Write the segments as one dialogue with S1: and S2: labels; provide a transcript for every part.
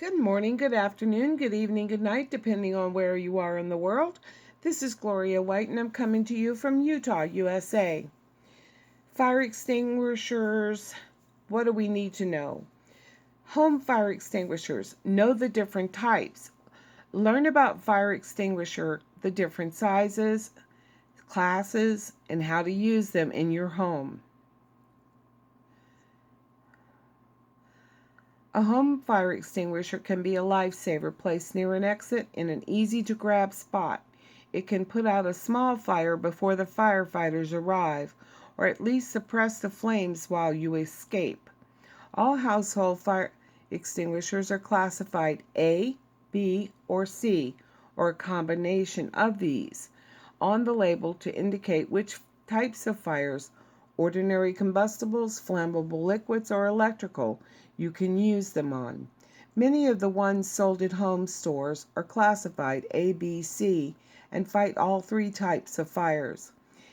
S1: Good morning, good afternoon, good evening, good night, depending on where you are in the world. This is Gloria White, and I'm coming to you from Utah, USA. Fire extinguishers, what do we need to know? Home fire extinguishers, know the different types. Learn about fire extinguisher, the different sizes, classes, and how to use them in your home. A home fire extinguisher can be a lifesaver placed near an exit in an easy-to-grab spot. It can put out a small fire before the firefighters arrive, or at least suppress the flames while you escape. All household fire extinguishers are classified A, B, or C, or a combination of these, on the label to indicate which types of fires, ordinary combustibles, flammable liquids, or electrical, you can use them on. Many of the ones sold at home stores are classified A, B, C, and fight all three types of fires.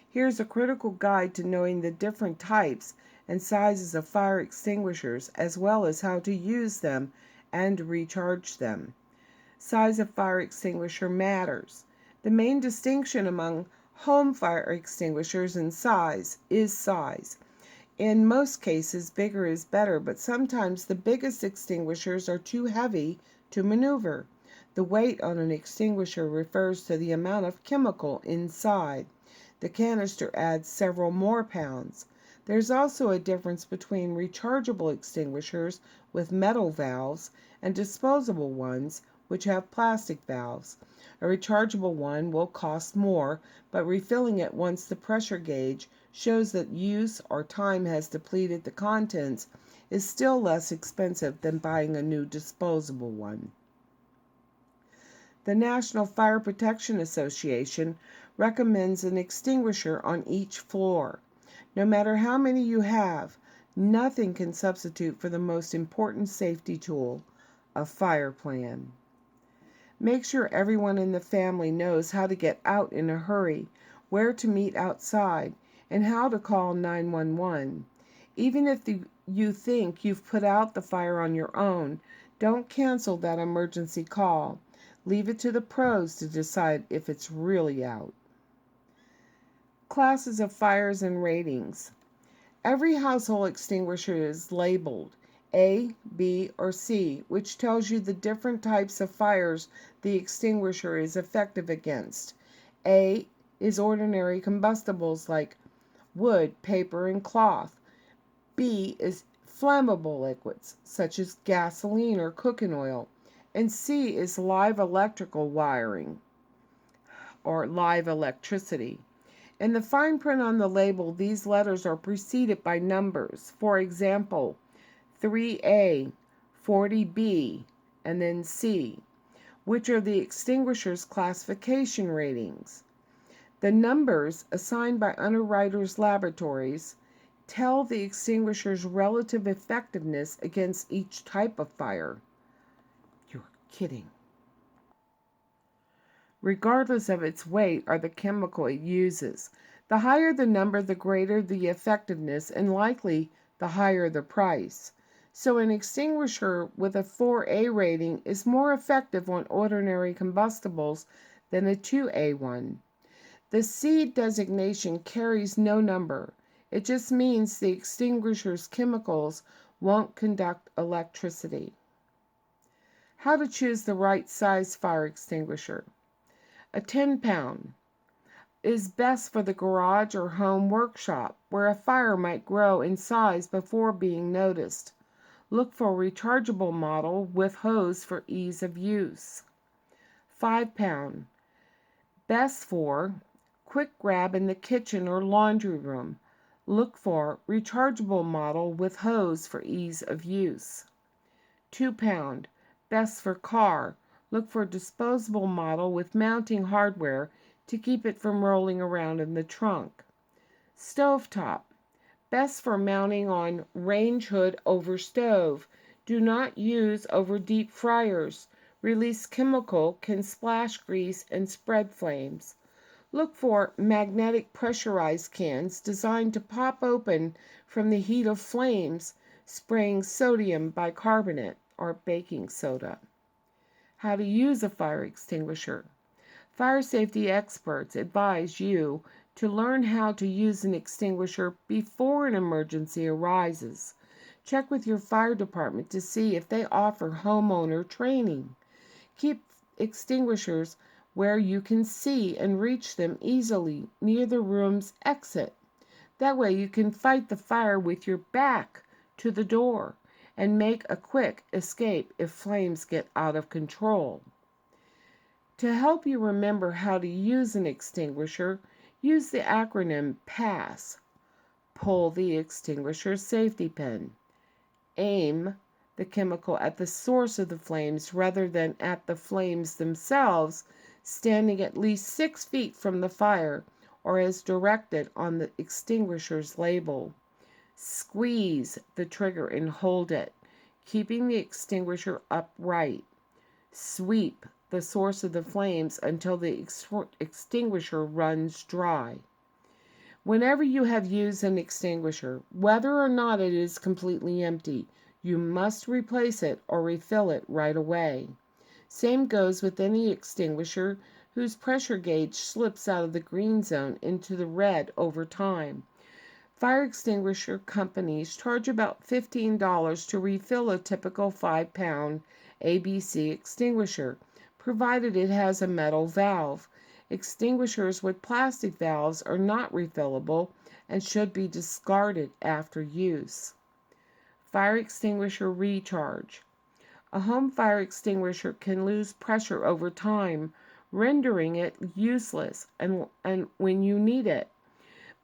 S1: Here's a critical guide to knowing the different types and sizes of fire extinguishers, as well as how to use them and recharge them. Size of fire extinguisher matters. The main distinction among home fire extinguishers and size is size. In most cases, bigger is better, but sometimes the biggest extinguishers are too heavy to maneuver. The weight on an extinguisher refers to the amount of chemical inside. The canister adds several more pounds. There's also a difference between rechargeable extinguishers with metal valves and disposable ones which have plastic valves. A rechargeable one will cost more, but refilling it once the pressure gauge shows that use or time has depleted the contents is still less expensive than buying a new disposable one. The National Fire Protection Association recommends an extinguisher on each floor. No matter how many you have, nothing can substitute for the most important safety tool, a fire plan. Make sure everyone in the family knows how to get out in a hurry, where to meet outside, and how to call 911. Even if you think you've put out the fire on your own, don't cancel that emergency call. Leave it to the pros to decide if it's really out. Classes of fires and ratings. Every household extinguisher is labeled A, B, or C, which tells you the different types of fires the extinguisher is effective against. A is ordinary combustibles like wood, paper, and cloth. B is flammable liquids such as gasoline or cooking oil. And C is live electrical wiring or live electricity. In the fine print on the label, these letters are preceded by numbers. For example, 3A, 40B, and then C, which are the extinguisher's classification ratings. The numbers assigned by Underwriters Laboratories tell the extinguisher's relative effectiveness against each type of fire. You're kidding. Regardless of its weight or the chemical it uses. The higher the number, the greater the effectiveness, and likely the higher the price. So an extinguisher with a 4A rating is more effective on ordinary combustibles than a 2A one. The C designation carries no number. It just means the extinguisher's chemicals won't conduct electricity. How to choose the right size fire extinguisher. A 10-pound is best for the garage or home workshop, where a fire might grow in size before being noticed. Look for a rechargeable model with hose for ease of use. 5-pound, best for quick grab in the kitchen or laundry room. Look for rechargeable model with hose for ease of use. 2-pound, best for car. Look for a disposable model with mounting hardware to keep it from rolling around in the trunk. Stovetop, best for mounting on range hood over stove. Do not use over deep fryers. Released chemical can splash grease and spread flames. Look for magnetic pressurized cans designed to pop open from the heat of flames, spraying sodium bicarbonate or baking soda. How to use a fire extinguisher. Fire safety experts advise you to learn how to use an extinguisher before an emergency arises. Check with your fire department to see if they offer homeowner training. Keep extinguishers where you can see and reach them easily near the room's exit. That way you can fight the fire with your back to the door and make a quick escape if flames get out of control. To help you remember how to use an extinguisher, use the acronym PASS. Pull the extinguisher safety pin. Aim the chemical at the source of the flames rather than at the flames themselves, standing at least 6 feet from the fire or as directed on the extinguisher's label. Squeeze the trigger and hold it, keeping the extinguisher upright. Sweep the source of the flames until the extinguisher runs dry. Whenever you have used an extinguisher, whether or not it is completely empty, you must replace it or refill it right away. Same goes with any extinguisher whose pressure gauge slips out of the green zone into the red over time. Fire extinguisher companies charge about $15 to refill a typical 5-pound ABC extinguisher, provided it has a metal valve. Extinguishers with plastic valves are not refillable and should be discarded after use. Fire extinguisher recharge. A home fire extinguisher can lose pressure over time, rendering it useless and when you need it.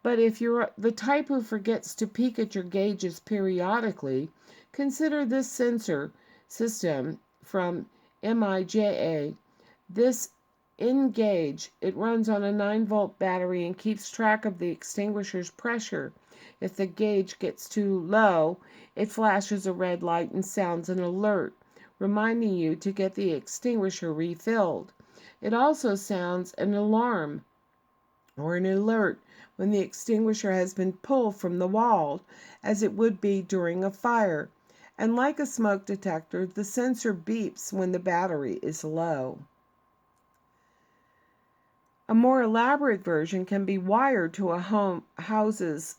S1: But if you're the type who forgets to peek at your gauges periodically, consider this sensor system from MIJA. This N-Gauge, it runs on a 9-volt battery and keeps track of the extinguisher's pressure. If the gauge gets too low, it flashes a red light and sounds an alert, reminding you to get the extinguisher refilled. It also sounds an alarm or an alert when the extinguisher has been pulled from the wall, as it would be during a fire. And like a smoke detector, the sensor beeps when the battery is low. A more elaborate version can be wired to a house's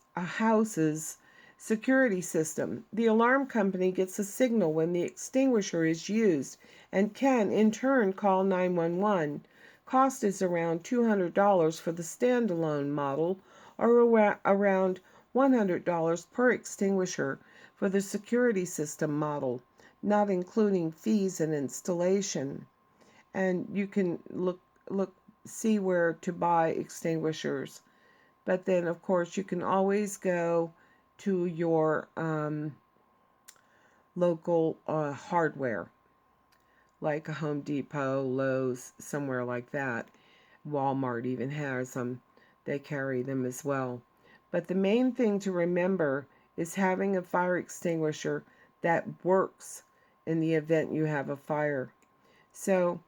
S1: security system. The alarm company gets a signal when the extinguisher is used and can in turn call 911. Cost is around $200 for the standalone model or around $100 per extinguisher for the security system model, not including fees and installation. And you can see where to buy extinguishers. But then, of course, you can always go to your local hardware, like a Home Depot, Lowe's, somewhere like that. Walmart even has them. They carry them as well. But the main thing to remember is having a fire extinguisher that works in the event you have a fire. So,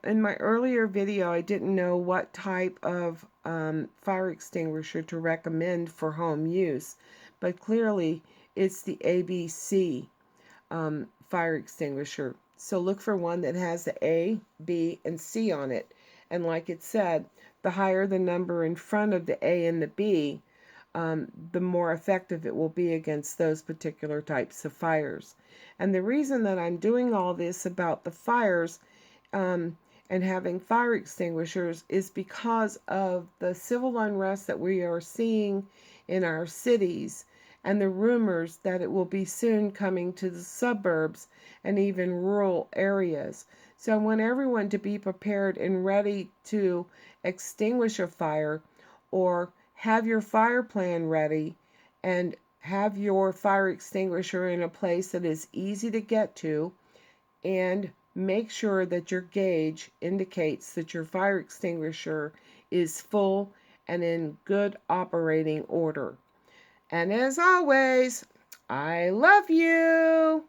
S1: in my earlier video, I didn't know what type of fire extinguisher to recommend for home use, but clearly it's the ABC fire extinguisher. So look for one that has the A, B, and C on it. And like it said, the higher the number in front of the A and the B, the more effective it will be against those particular types of fires. And the reason that I'm doing all this about the fires and having fire extinguishers is because of the civil unrest that we are seeing in our cities and the rumors that it will be soon coming to the suburbs and even rural areas. So I want everyone to be prepared and ready to extinguish a fire, or have your fire plan ready and have your fire extinguisher in a place that is easy to get to, and make sure that your gauge indicates that your fire extinguisher is full and in good operating order. And as always, I love you.